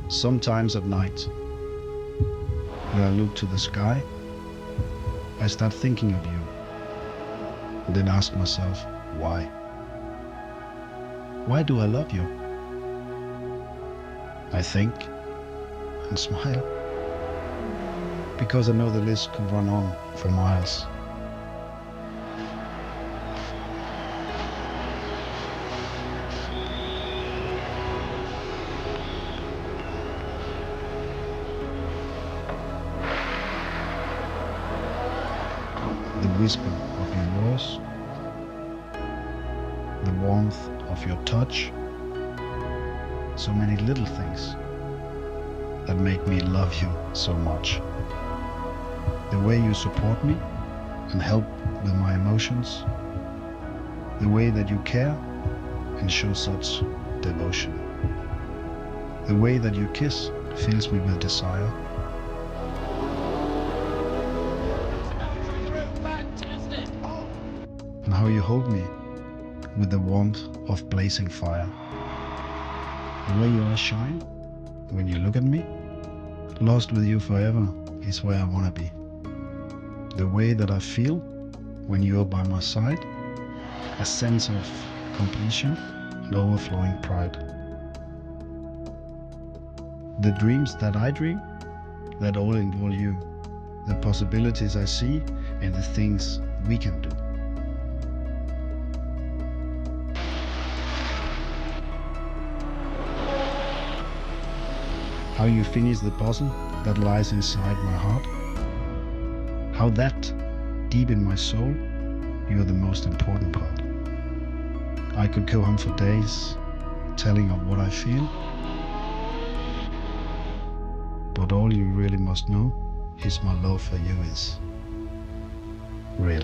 Sometimes at night, when I look to the sky, I start thinking of you, and then ask myself, why? Why do I love you? I think and smile, because I know the list could run on for miles. The whisper of your voice, the warmth of your touch, so many little things that make me love you so much. The way you support me and help with my emotions, the way that you care and show such devotion, the way that you kiss fills me with desire. And how you hold me with the warmth of blazing fire. The way your eyes shine when you look at me, lost with you forever is where I want to be. The way that I feel when you are by my side, a sense of completion and overflowing pride. The dreams that I dream, that all involve you, the possibilities I see and the things we can do. How you finish the puzzle that lies inside my heart. How that, deep in my soul, you are the most important part. I could go on for days, telling of what I feel, but all you really must know is my love for you is real.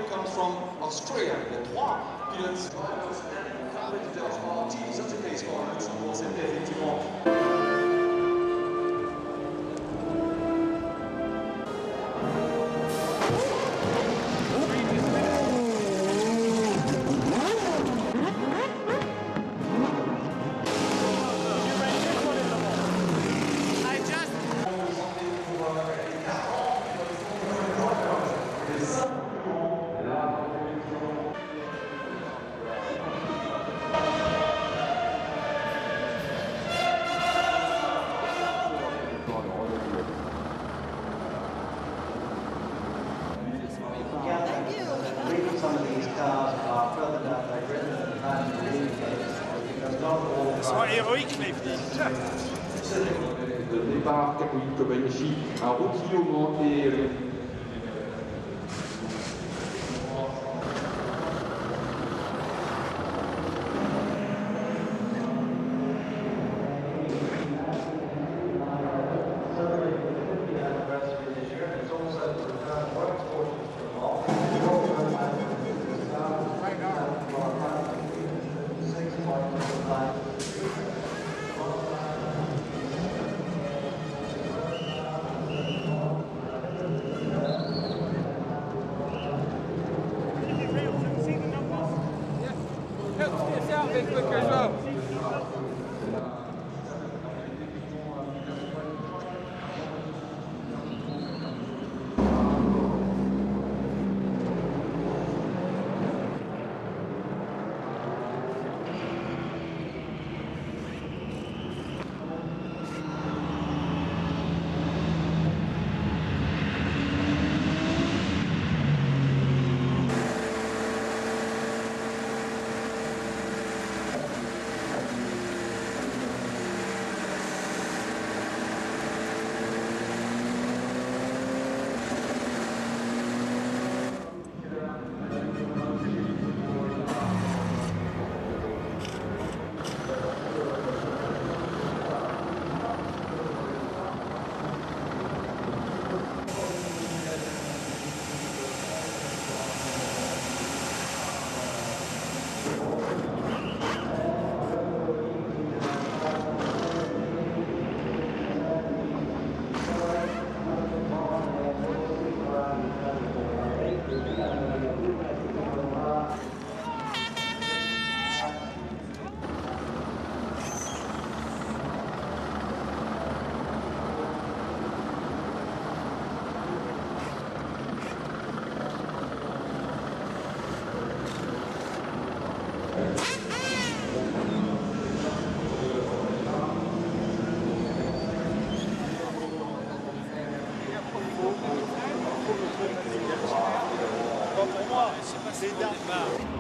Comes from Australia. Les trois pilotes c'était effectivement héroïque, mais Le départ Caroline Kobayashi, un rookie au Mans et pour moi, c'est passé au départ.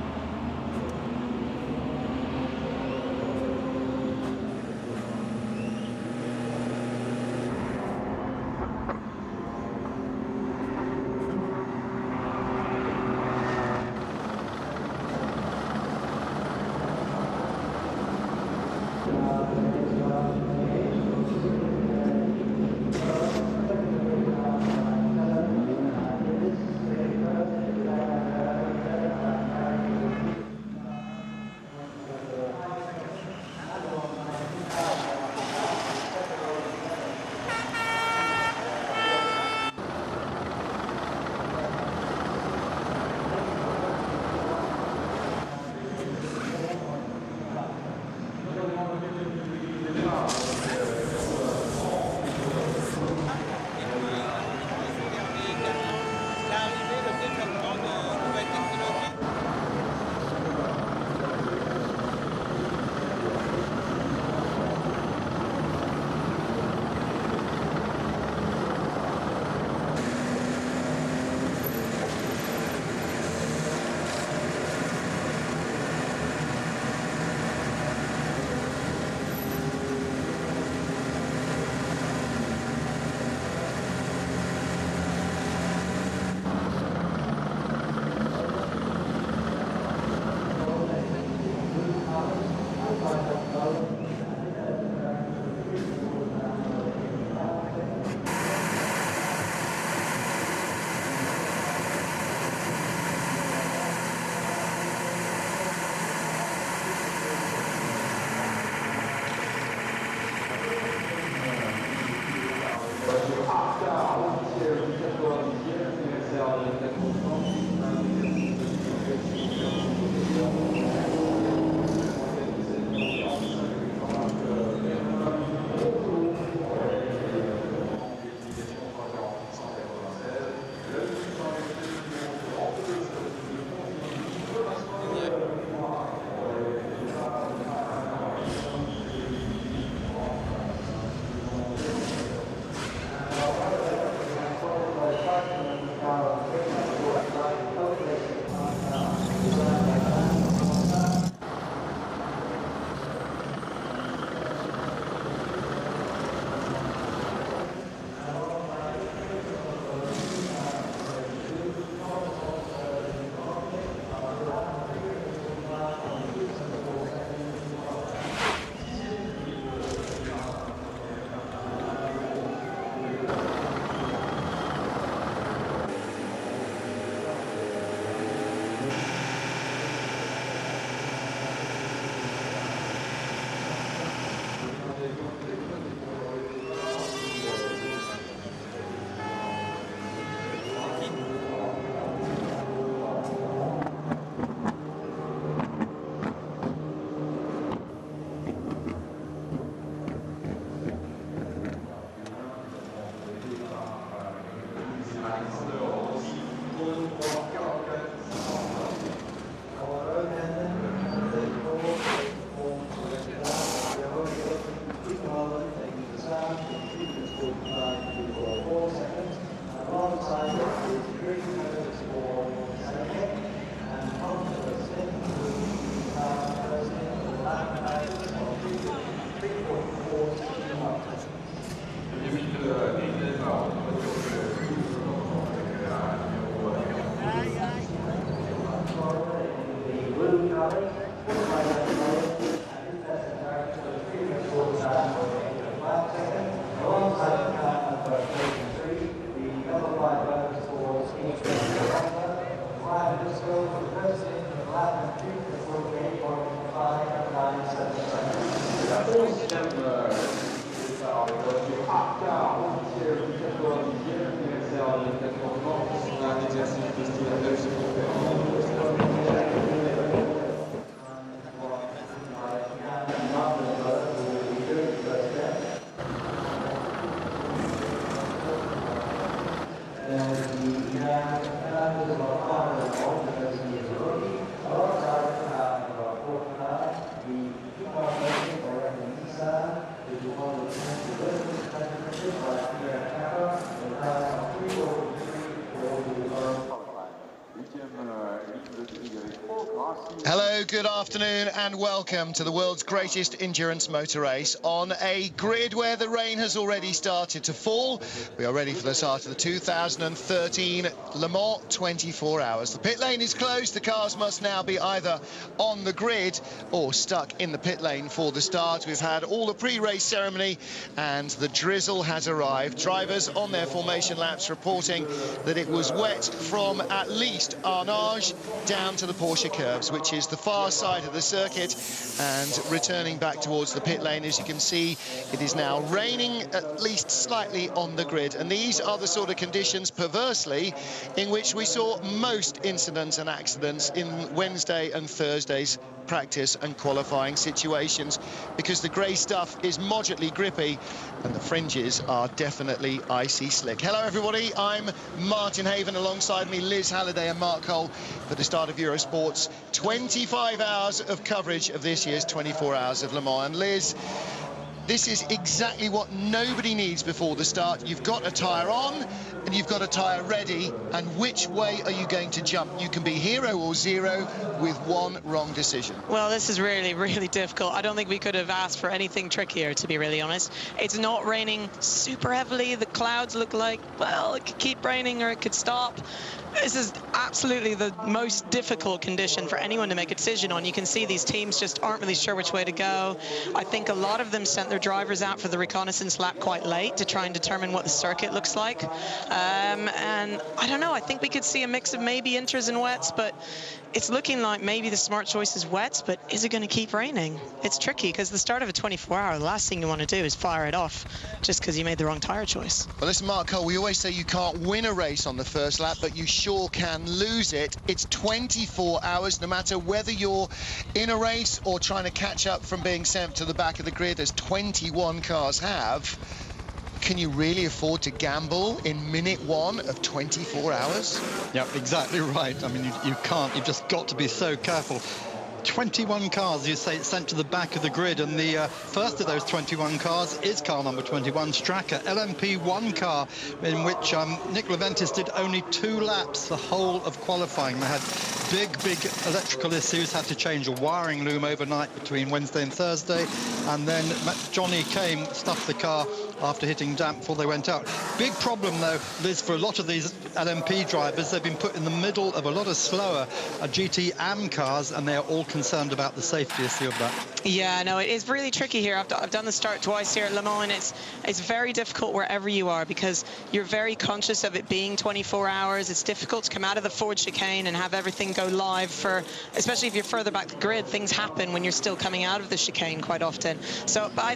Hello, good afternoon and welcome to the world's greatest endurance motor race on a grid where the rain has already started to fall. We are ready for the start of the 2013 Le Mans 24 hours. The pit lane is closed. The cars must now be either on the grid or stuck in the pit lane for the start. We've had all the pre-race ceremony and the drizzle has arrived. Drivers on their formation laps reporting that it was wet from at least Arnage down to the Porsche curves, which is the far side of the circuit, and returning back towards the pit lane. As you can see, it is now raining at least slightly on the grid, and these are the sort of conditions, perversely, in which we saw most incidents and accidents in Wednesday and Thursday's practice and qualifying situations, because the grey stuff is moderately grippy and the fringes are definitely icy slick. Hello everybody, I'm Martin Haven, alongside me Liz Halliday and Mark Cole for the start of Eurosport's 25 hours of coverage of this year's 24 hours of Le Mans. And Liz, this is exactly what nobody needs before the start. You've got a tyre on and you've got a tyre ready, and which way are you going to jump? You can be hero or zero with one wrong decision. Well, this is really, really difficult. I don't think we could have asked for anything trickier, to be really honest. It's not raining super heavily. The clouds look like, well, it could keep raining or it could stop. This is absolutely the most difficult condition for anyone to make a decision on. You can see these teams just aren't really sure which way to go. I think a lot of them sent their drivers out for the reconnaissance lap quite late to try and determine what the circuit looks like. And I don't know, I think we could see a mix of maybe inters and wets, but it's looking like maybe the smart choice is wets, but is it going to keep raining? It's tricky, because the start of a 24-hour, the last thing you want to do is fire it off just because you made the wrong tyre choice. Well, listen, Mark Cole, we always say you can't win a race on the first lap, but you sure can lose it. It's 24 hours, no matter whether you're in a race or trying to catch up from being sent to the back of the grid, as 21 cars have. Can you really afford to gamble in minute one of 24 hours? Yeah, exactly right. I mean, you can't. You've just got to be so careful. 21 cars, you say, sent to the back of the grid, and the first of those 21 cars is car number 21, Stracker, LMP1 car, in which Nick Leventis did only 2 laps the whole of qualifying. They had big electrical issues, had to change a wiring loom overnight between Wednesday and Thursday, and then Johnny came, stuffed the car after hitting damp before they went out. Big problem, though, Liz, for a lot of these LMP drivers. They've been put in the middle of a lot of slower GT AM cars, and they're all concerned about the safety issue of that. Yeah, no, it is really tricky here. I've done the start twice here at Le Mans, and it's very difficult wherever you are, because you're very conscious of it being 24 hours. It's difficult to come out of the forward chicane and have everything go live for, especially if you're further back the grid, things happen when you're still coming out of the chicane quite often. So but I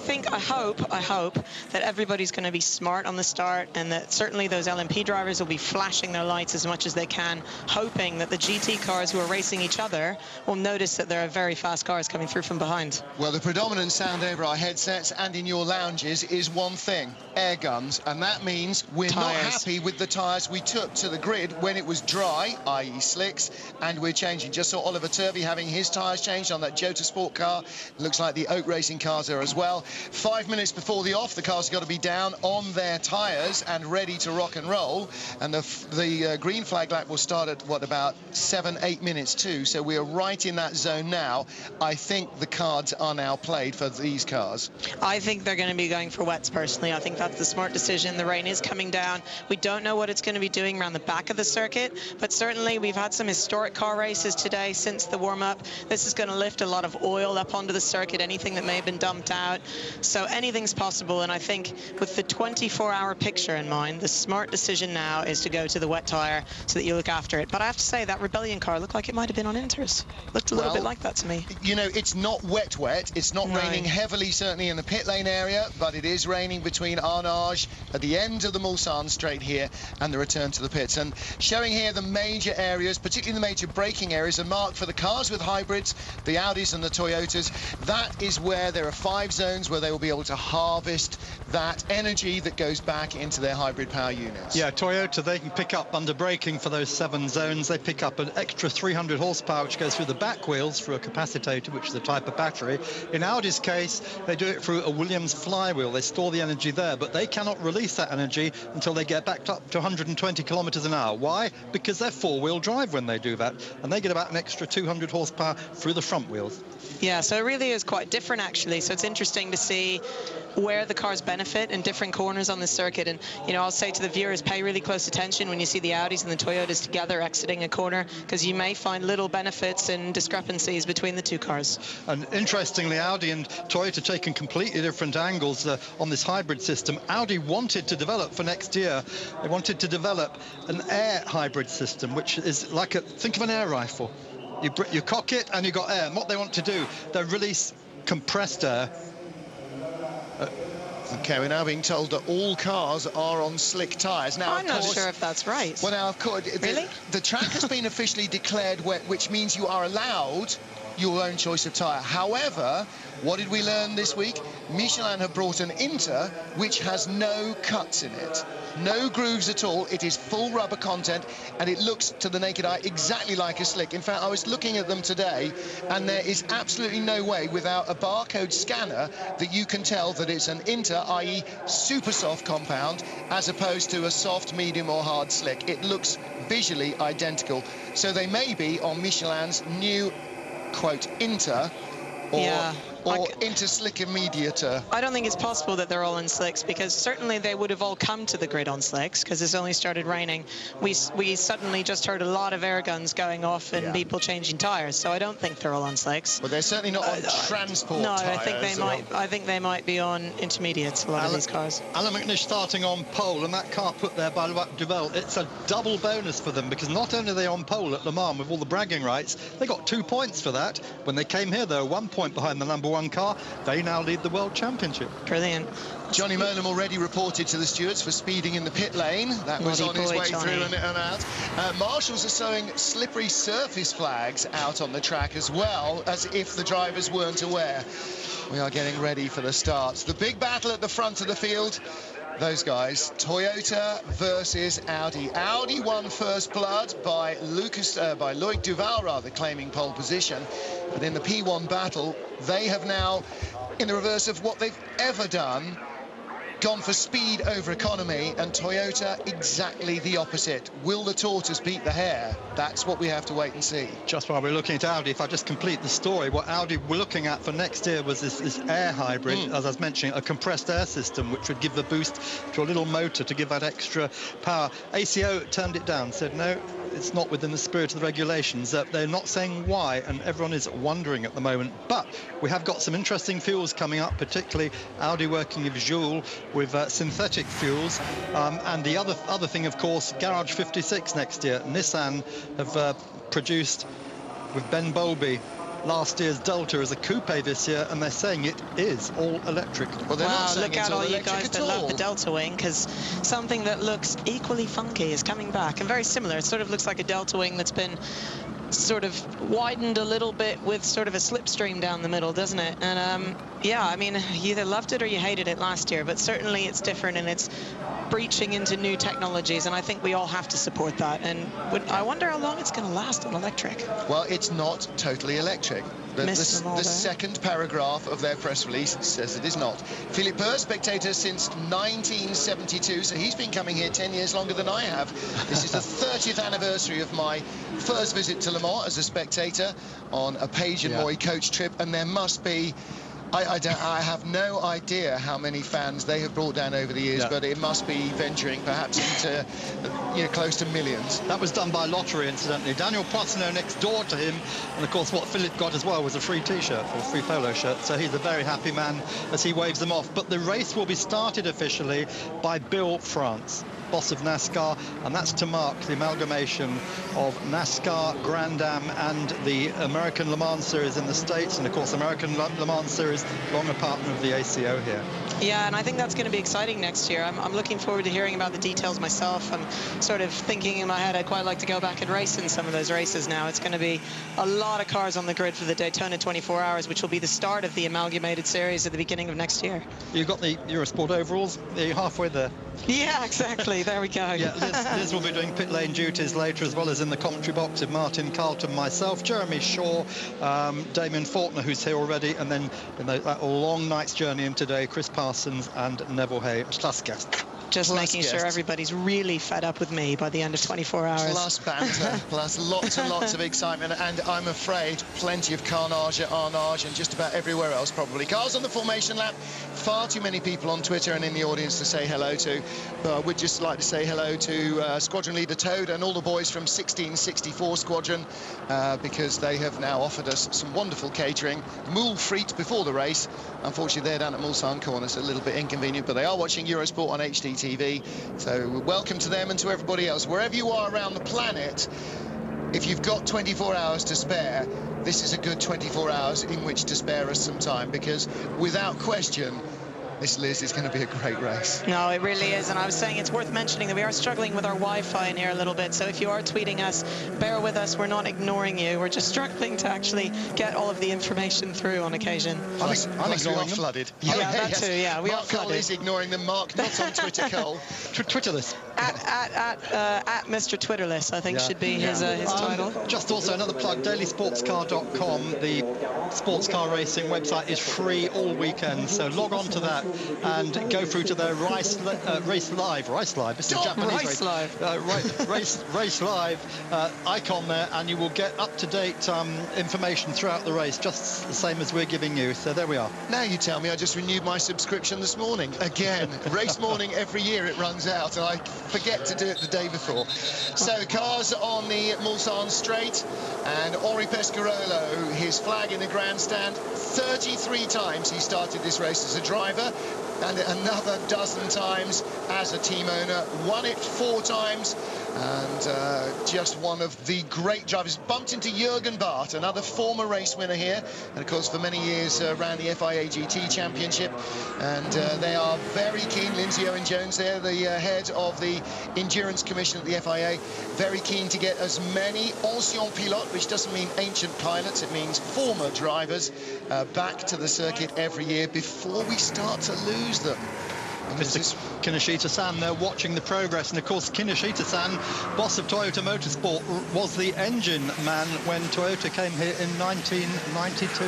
hope that everybody's going to be smart on the start, and that certainly those LMP drivers will be flashing their lights as much as they can, hoping that the GT cars who are racing each other will notice that there are very fast cars coming through from behind. Well, the predominant sound over our headsets and in your lounges is one thing: air guns, and that means we're not happy with the tyres we took to the grid when it was dry, i.e. slicks, and we're changing. Just saw Oliver Turvey having his tyres changed on that Jota Sport car. Looks like the Oak Racing cars are as well. 5 minutes before the off, the cars have got to be down on their tyres and ready to rock and roll, and the green flag lap will start at, what, about 7-8 minutes too, so we are right in that zone now. I think the cards are now played for these cars. I think they're going to be going for wets, personally. I think that's the smart decision. The rain is coming down. We don't know what it's going to be doing around the back of the circuit, but certainly we've had some historic car races today since the warm-up. This is going to lift a lot of oil up onto the circuit, anything that may have been dumped out. So anything's possible, and I think with the 24-hour picture in mind, the smart decision now is to go to the wet tyre so that you look after it. But I have to say, that Rebellion car looked like it might have been on Inters. Looked a little bit like that to me. You know, it's not wet. It's not raining heavily, certainly in the pit lane area, but it is raining between Arnage at the end of the Mulsanne straight here and the return to the pits. And showing here the major areas, particularly the major braking areas, are marked for the cars with hybrids, the Audis and the Toyotas. That is where there are 5 zones where they will be able to harvest that energy that goes back into their hybrid power units. Yeah, Toyota, they can pick up under braking for those 7 zones. They pick up an extra 300 horsepower, which goes through the back wheels through a capacitator, which is a type of battery. In Audi's case, they do it through a Williams flywheel. They store the energy there, but they cannot release that energy until they get back up to 120 kilometers an hour. Why? Because they're 4-wheel drive when they do that, and they get about an extra 200 horsepower through the front wheels. Yeah, so it really is quite different, actually. So it's interesting to see where the cars benefit in different corners on the circuit. And, you know, I'll say to the viewers, pay really close attention when you see the Audis and the Toyotas together exiting a corner, because you may find little benefits and discrepancies between the 2 cars. And interestingly, Audi and Toyota taking completely different angles on this hybrid system. Audi wanted to develop for next year, they wanted to develop an air hybrid system, which is like think of an air rifle. You cock it and you got air. And what they want to do, they release compressed air. Okay, we're now being told that all cars are on slick tyres. Now, I'm not sure if that's right. Well, now, of course, really? The track has been officially declared wet, which means you are allowed your own choice of tyre. However, what did we learn this week? Michelin have brought an Inter, which has no cuts in it. No grooves at all. It is full rubber content, and it looks to the naked eye exactly like a slick. In fact, I was looking at them today, and there is absolutely no way without a barcode scanner that you can tell that it's an Inter, i.e. super soft compound, as opposed to a soft, medium or hard slick. It looks visually identical. So they may be on Michelin's new, quote, Inter, or Inter Slick Immediator. I don't think it's possible that they're all in slicks, because certainly they would have all come to the grid on slicks, because it's only started raining. We suddenly just heard a lot of air guns going off and people changing tyres, so I don't think they're all on slicks. But they're certainly not on transport tyres. I think they might be on intermediates, a lot of these cars. Alan McNish starting on pole, and that car put there by Duvel, it's a double bonus for them, because not only are they on pole at Le Mans with all the bragging rights, they got 2 points for that. When they came here, they were 1 point behind the number 1 car. They now lead the World Championship. Brilliant. Johnny Murnham already reported to the stewards for speeding in the pit lane. That was on his way through and out. Marshals are sowing slippery surface flags out on the track as well, as if the drivers weren't aware. We are getting ready for the start. The big battle at the front of the field. Those guys, Toyota versus Audi. Audi won first blood by Loic Duval, claiming pole position. But in the P1 battle, they have now, in the reverse of what they've ever done, gone for speed over economy, and Toyota exactly the opposite. Will the tortoise beat the hare? That's what we have to wait and see. Just while we're looking at Audi, if I just complete the story, what Audi were looking at for next year was this air hybrid, as I was mentioning, a compressed air system, which would give the boost to a little motor to give that extra power. ACO turned it down, said no, it's not within the spirit of the regulations. They're not saying why, and everyone is wondering at the moment. But we have got some interesting fuels coming up, particularly Audi working with Joule with synthetic fuels. And the other thing, of course, Garage 56 next year. Nissan have produced with Ben Bowlby last year's Delta as a coupe this year, and they're saying it is all electric. Well, they're not saying look it's out, all you electric guys at that all. love the Delta Wing, because something that looks equally funky is coming back, and very similar. It sort of looks like a Delta Wing that's been sort of widened a little bit with sort of a slipstream down the middle, doesn't it? And yeah, I mean, you either loved it or you hated it last year, but certainly it's different and it's breaching into new technologies, and I think we all have to support that. And I wonder how long it's going to last on electric. Well, it's not totally electric. The second paragraph of their press release says it is not. Philippe Burr, spectator since 1972, so he's been coming here 10 years longer than I have. This is the 30th anniversary of my first visit to Le Mans as a spectator on a Page and Moy coach trip, and there must be I have no idea how many fans they have brought down over the years, but it must be venturing perhaps into, close to millions. That was done by lottery, incidentally. Daniel Poissonneau next door to him, and of course what Philip got as well was a free T-shirt, or free polo shirt, so he's a very happy man as he waves them off. But the race will be started officially by Bill France, boss of NASCAR, and that's to mark the amalgamation of NASCAR, Grand Am and the American Le Mans Series in the States, and of course American Le Mans Series, longer partner of the ACO here. Yeah, and I think that's going to be exciting next year. I'm looking forward to hearing about the details myself. I'm sort of thinking in my head I'd quite like to go back and race in some of those races now. It's going to be a lot of cars on the grid for the Daytona 24 Hours, which will be the start of the amalgamated series at the beginning of next year. You've got the Eurosport overalls. You're halfway there. Yeah, exactly. There we go. Yeah, Liz will be doing pit lane duties later, as well as in the commentary box with Martin Carlton, myself, Jeremy Shaw, Damien Faulkner, who's here already, and then that long night's journey in today, Chris Parsons and Neville Hay. Just making sure everybody's really fed up with me by the end of 24 hours. Plus banter, plus lots and lots of excitement, and I'm afraid plenty of carnage at Arnage and just about everywhere else probably. Cars on the formation lap, far too many people on Twitter and in the audience to say hello to. But we'd just like to say hello to Squadron Leader Toad and all the boys from 1664 Squadron, because they have now offered us some wonderful catering. Moule Frite before the race. Unfortunately, they're down at Mulsanne Corner, so a little bit inconvenient, but they are watching Eurosport on HDTV. So welcome to them and to everybody else. Wherever you are around the planet, if you've got 24 hours to spare, this is a good 24 hours in which to spare us some time, because without question, this, Liz, is going to be a great race. No, it really is. And I was saying it's worth mentioning that we are struggling with our Wi-Fi in here a little bit. So if you are tweeting us, bear with us. We're not ignoring you. We're just struggling to actually get all all of the information through on occasion. Plus we are flooded. Yeah, that too. Yeah, we are Mark Cole flooded. is ignoring them. Mark, not on Twitter, Cole. Twitterless. At Mr. Twitterless, I think should be his title. Just also another plug, dailysportscar.com. The sports car racing website is free all weekend, so log on to that and go through to their Race Live. This is Japanese Race Live icon there, and you will get up-to-date information throughout the race, just the same as we're giving you. So there we are. Now you tell me, I just renewed my subscription this morning. Again, race morning every year it runs out, and I forget to do it the day before. So cars on the Mulsanne Straight, and Ori Pescarolo, his flag in the grandstand. 33 times he started this race as a driver, and another dozen times as a team owner. Won it 4 times, and just one of the great drivers. Bumped into Jürgen Barth, another former race winner here, and of course for many years ran the FIA GT Championship, and they are very keen. Lindsay Owen-Jones there, the head of the Endurance Commission at the FIA, very keen to get as many anciens pilotes, which doesn't mean ancient pilots, it means former drivers, back to the circuit every year before we start to lose them. Mr. Kinoshita-san there watching the progress, and of course Kinoshita-san, boss of Toyota Motorsport, was the engine man when Toyota came here in 1992,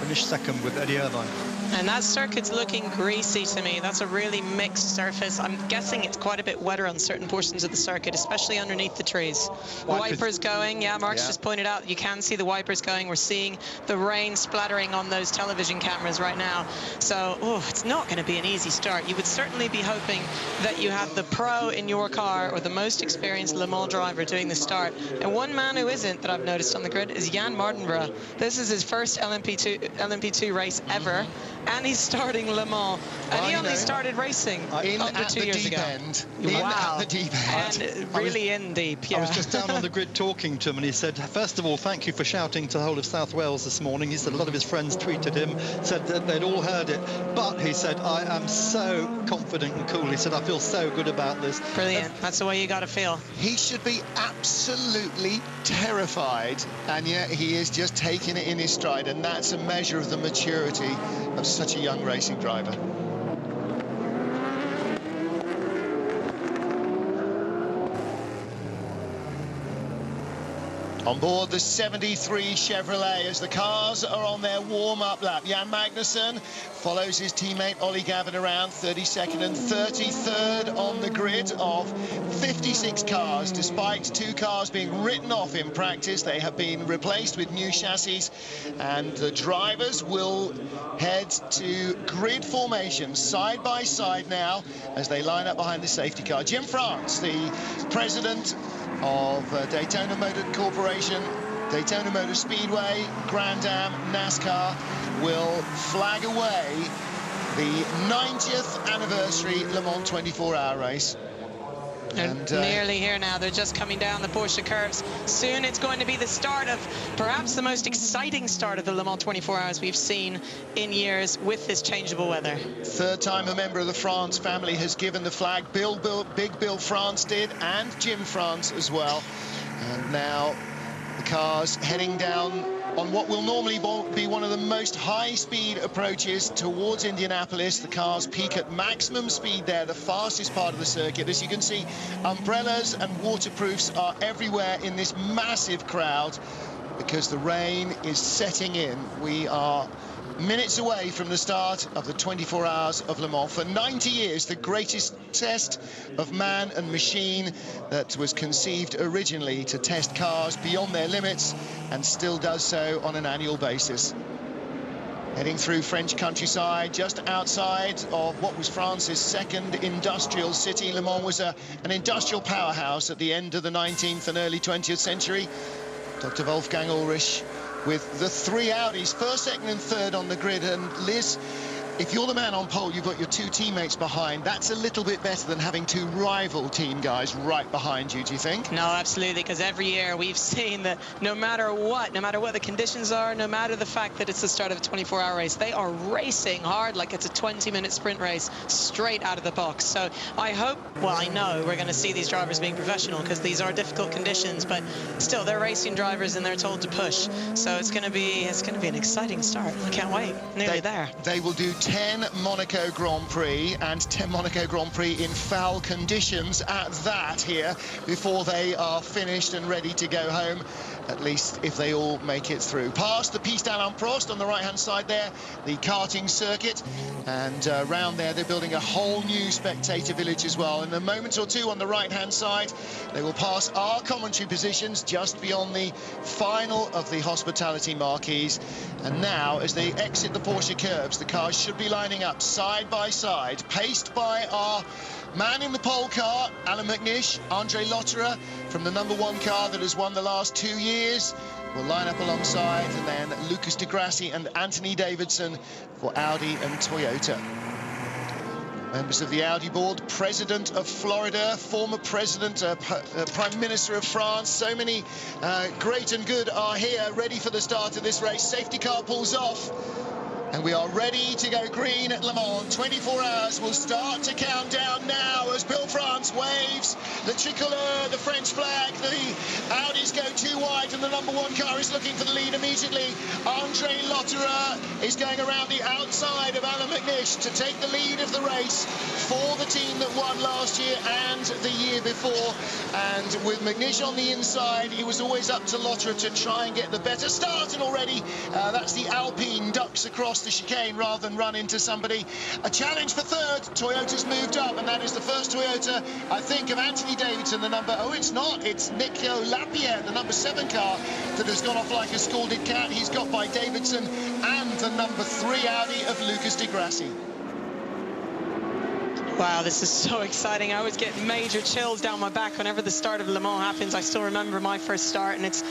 finished second with Eddie Irvine. And that circuit's looking greasy to me. That's a really mixed surface. I'm guessing it's quite a bit wetter on certain portions of the circuit, especially underneath the trees. Wipers going, Mark's just pointed out, you can see the wipers going. We're seeing the rain splattering on those television cameras right now. So, it's not going to be an easy start. You would certainly be hoping that you have the pro in your car or the most experienced Le Mans driver doing the start. And one man who isn't, that I've noticed on the grid, is Jan Mardenborough. This is his first LMP2 race ever. And he's starting Le Mans, and he only started racing under 2 years ago. At the deep end. And really in deep, yeah. I was just down on the grid talking to him, and he said, first of all, thank you for shouting to the whole of South Wales this morning. He said a lot of his friends tweeted him, said that they'd all heard it. But he said, I am so confident and cool. He said, I feel so good about this. Brilliant. That's the way you got to feel. He should be absolutely terrified, and yet he is just taking it in his stride, and that's a measure of the maturity of such a young racing driver. On board the 73 Chevrolet as the cars are on their warm-up lap. Jan Magnussen follows his teammate Ollie Gavin around, 32nd and 33rd on the grid of 56 cars. Despite 2 cars being written off in practice, they have been replaced with new chassis, and the drivers will head to grid formation side by side now as they line up behind the safety car. Jim France, the president of Daytona Motor Corporation, Daytona Motor Speedway, Grand Am, NASCAR, will flag away the 90th anniversary Le Mans 24-hour race. And nearly here now. They're just coming down the Porsche curves. Soon it's going to be the start of perhaps the most exciting start of the Le Mans 24 hours we've seen in years with this changeable weather. Third time a member of the France family has given the flag. Big Bill France did, and Jim France as well. And now the cars heading down on what will normally be one of the most high-speed approaches towards Indianapolis. The cars peak at maximum speed there, the fastest part of the circuit. As you can see, umbrellas and waterproofs are everywhere in this massive crowd because the rain is setting in. We are minutes away from the start of the 24 hours of Le Mans. For 90 years, the greatest test of man and machine that was conceived originally to test cars beyond their limits and still does so on an annual basis. Heading through French countryside, just outside of what was France's second industrial city. Le Mans was an industrial powerhouse at the end of the 19th and early 20th century. Dr. Wolfgang Ulrich with the 3 Audis, first, second and third on the grid. And Liz, if you're the man on pole, you've got your 2 teammates behind. That's a little bit better than having 2 rival team guys right behind you, do you think? No, absolutely, because every year we've seen that no matter what the conditions are, no matter the fact that it's the start of a 24-hour race, they are racing hard like it's a 20-minute sprint race straight out of the box. So I hope, well, I know we're going to see these drivers being professional because these are difficult conditions, but still they're racing drivers and they're told to push. So it's going to be an exciting start. I can't wait. Nearly there. They will do 10 Monaco Grand Prix and 10 Monaco Grand Prix in foul conditions at that here before they are finished and ready to go home, at least if they all make it through. Past the Piste Alain Prost on the right-hand side there, the karting circuit, and around there they're building a whole new spectator village as well. In a moment or two on the right-hand side, they will pass our commentary positions just beyond the final of the hospitality marquees. And now, as they exit the Porsche curbs, the cars should be lining up side by side, paced by our man in the pole car, Alan McNish. Andre Lotterer from the #1 car that has won the last 2 years will line up alongside, and then Lucas di Grassi and Anthony Davidson for Audi and Toyota. Members of the Audi board, President of Florida, former President, Prime Minister of France. So many great and good are here, ready for the start of this race. Safety car pulls off, and we are ready to go green at Le Mans. 24 hours will start to count down now as Bill France waves the tricolore, the French flag. The Audis go too wide, and the #1 car is looking for the lead immediately. Andre Lotterer is going around the outside of Alan McNish to take the lead of the race for the team that won last year and the year before. And with McNish on the inside, he was always up to Lotterer to try and get the better start, and already that's the Alpine ducks across the chicane rather than run into somebody. A challenge for third. Toyota's moved up, and that is the first Toyota, I think, of Anthony Davidson, it's not, it's Nico Lapierre, the #7 car that has gone off like a scalded cat. He's got by Davidson and the #3 Audi of Lucas di Grassi. Wow, this is so exciting. I always get major chills down my back whenever the start of Le Mans happens. I still remember my first start, and it's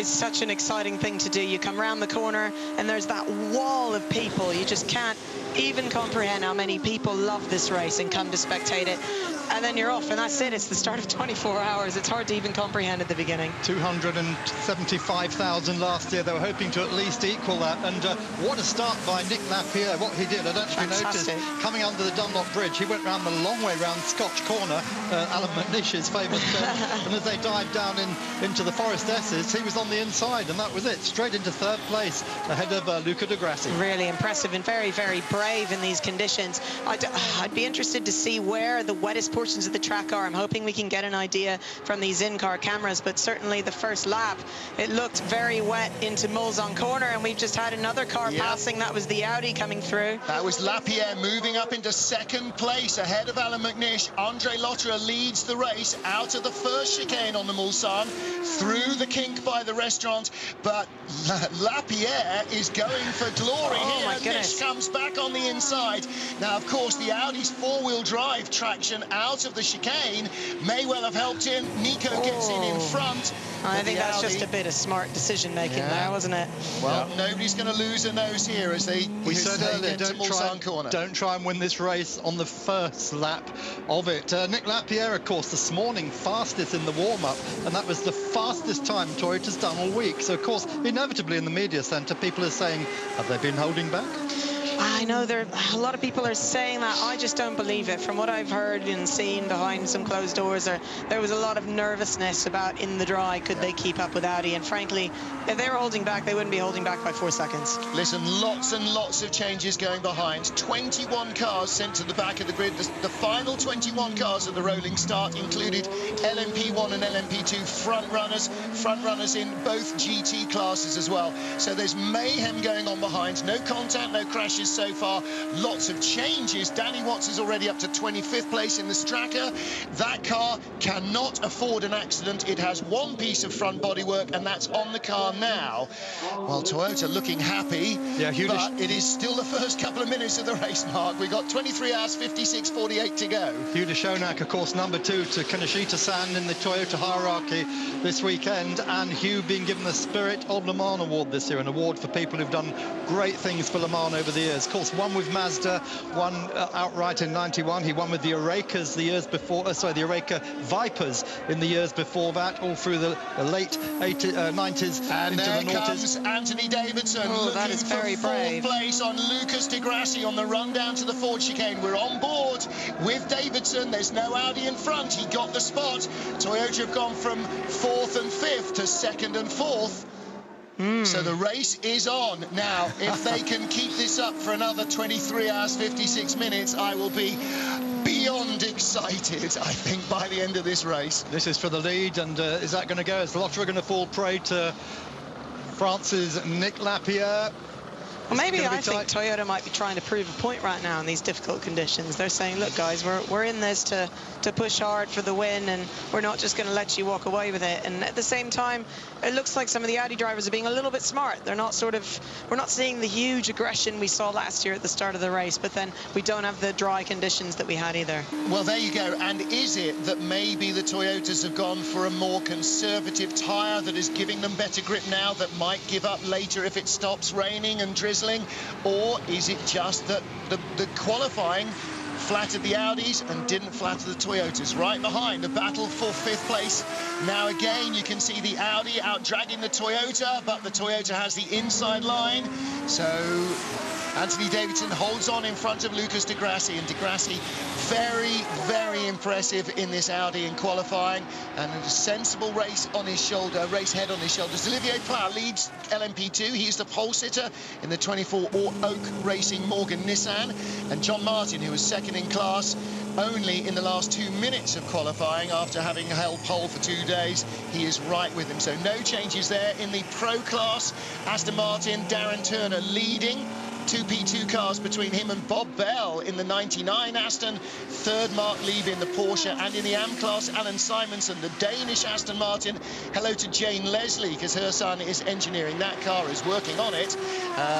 such an exciting thing to do. You come around the corner, and there's that wall of people. You just can't even comprehend how many people love this race and come to spectate it. And then you're off, and that's it. It's the start of 24 hours. It's hard to even comprehend at the beginning. 275,000 last year. They were hoping to at least equal that. And what a start by Nick Lapierre. What he did, I don't know if you noticed, coming under the Dunlop Bridge, he went round the long way round Scotch Corner, Alan McNish's famous turn. And as they dived down into the Forest S's, he was on the inside, and that was it. Straight into third place, ahead of Luca di Grassi. Really impressive and very, very brave brave in these conditions. I'd be interested to see where the wettest portions of the track are. I'm hoping we can get an idea from these in-car cameras, but certainly the first lap, it looked very wet into Mulsanne corner, and we've just had another car passing. That was the Audi coming through. That was Lapierre moving up into second place ahead of Alan McNish. Andre Lotterer leads the race out of the first chicane on the Mulsanne, through the kink by the restaurant, but Lapierre is going for glory here. McNish comes back on the inside. Now, of course, the Audi's four-wheel drive traction out of the chicane may well have helped him. Nico gets in front. I think that's just a bit of smart decision-making there, wasn't it? Well, nobody's going to lose a nose here as they said earlier, don't try and win this race on the first lap of it. Nick Lapierre, of course, this morning fastest in the warm-up, and that was the fastest time Toyota's done all week. So, of course, inevitably in the media centre, people are saying, have they been holding back? I know a lot of people are saying that. I just don't believe it. From what I've heard and seen behind some closed doors, there was a lot of nervousness about in the dry, could they keep up with Audi? And frankly, if they were holding back, they wouldn't be holding back by 4 seconds. Listen, lots and lots of changes going behind. 21 cars sent to the back of the grid. The final 21 cars at the rolling start included LMP1 and LMP2 front runners in both GT classes as well. So there's mayhem going on behind. No contact, no crashes so far. Lots of changes. Danny Watts is already up to 25th place in the Straka. That car cannot afford an accident. It has one piece of front bodywork, and that's on the car now. Well, Toyota looking happy, but it is still the first couple of minutes of the race, Mark. We've got 23 hours, 56:48 to go. Yuta Shonak, of course, number 2 to Kaneshita-san in the Toyota hierarchy this weekend, and Hugh being given the Spirit of Le Mans award this year, an award for people who've done great things for Le Mans over the years. Of course, one with Mazda, one outright in 91. He won with the Orekas the years before, the Oreka Vipers in the years before that, all through the late 90s and into there the noughties. Comes Anthony Davidson looking for fourth place on Lucas Di Grassi on the run down to the Ford chicane. We're on board with Davidson. There's no Audi in front. He got the spot. Toyota have gone from 4th and 5th to 2nd and 4th. So the race is on. Now, if they can keep this up for another 23 hours, 56 minutes, I will be beyond excited, I think, by the end of this race. This is for the lead, and is that going to go? Is Lotterer going to fall prey to France's Nick Lapierre? Well, maybe I think Toyota might be trying to prove a point right now in these difficult conditions. They're saying, look, guys, we're in this to push hard for the win, and we're not just going to let you walk away with it. And at the same time, it looks like some of the Audi drivers are being a little bit smart. They're not we're not seeing the huge aggression we saw last year at the start of the race, but then we don't have the dry conditions that we had either. Well, there you go. And is it that maybe the Toyotas have gone for a more conservative tyre that is giving them better grip now, that might give up later if it stops raining and drizzling? Or is it just that the qualifying flattered the Audis and didn't flatter the Toyotas? Right behind, a battle for 5th place. Now again, you can see the Audi out dragging the Toyota, but the Toyota has the inside line. So Anthony Davidson holds on in front of Lucas Di Grassi, and Di Grassi very, very impressive in this Audi in qualifying, and a sensible race on his shoulder, race head on his shoulders. Olivier Pla leads LMP2. He's the pole sitter in the 24 Oak Racing Morgan Nissan, and John Martin, who was second in class only in the last 2 minutes of qualifying after having held pole for 2 days. He is right with him, so no changes there. In the pro class, Aston Martin, Darren Turner leading. 2 P2 cars between him and Bob Bell in the 99 Aston. Third, Mark Levy in the Porsche. And in the AM class, Alan Simonson, the Danish Aston Martin. Hello to Jane Leslie, because her son is engineering that car, is working on it.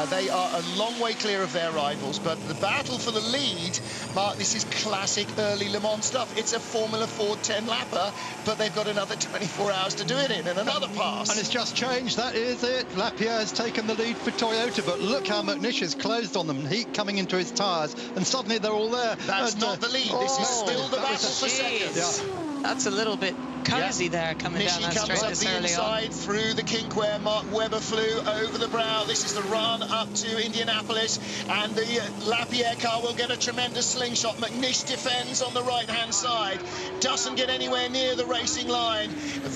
They are a long way clear of their rivals, but the battle for the lead, Mark, this is classic early Le Mans stuff. It's a Formula Ford 10-lapper, but they've got another 24 hours to do it in, and another pass. And it's just changed, that is it. Lapierre has taken the lead for Toyota, but look how McNish has closed on them. Heat coming into his tyres, and suddenly they're all there. That's not the lead. This is still the battle for seconds. Yeah. That's a little bit cozy there, coming down that straight comes up the inside through the kink where Mark Webber flew over the brow. This is the run up to Indianapolis, and the Lapierre car will get a tremendous slingshot. McNish defends on the right-hand side, doesn't get anywhere near the racing line.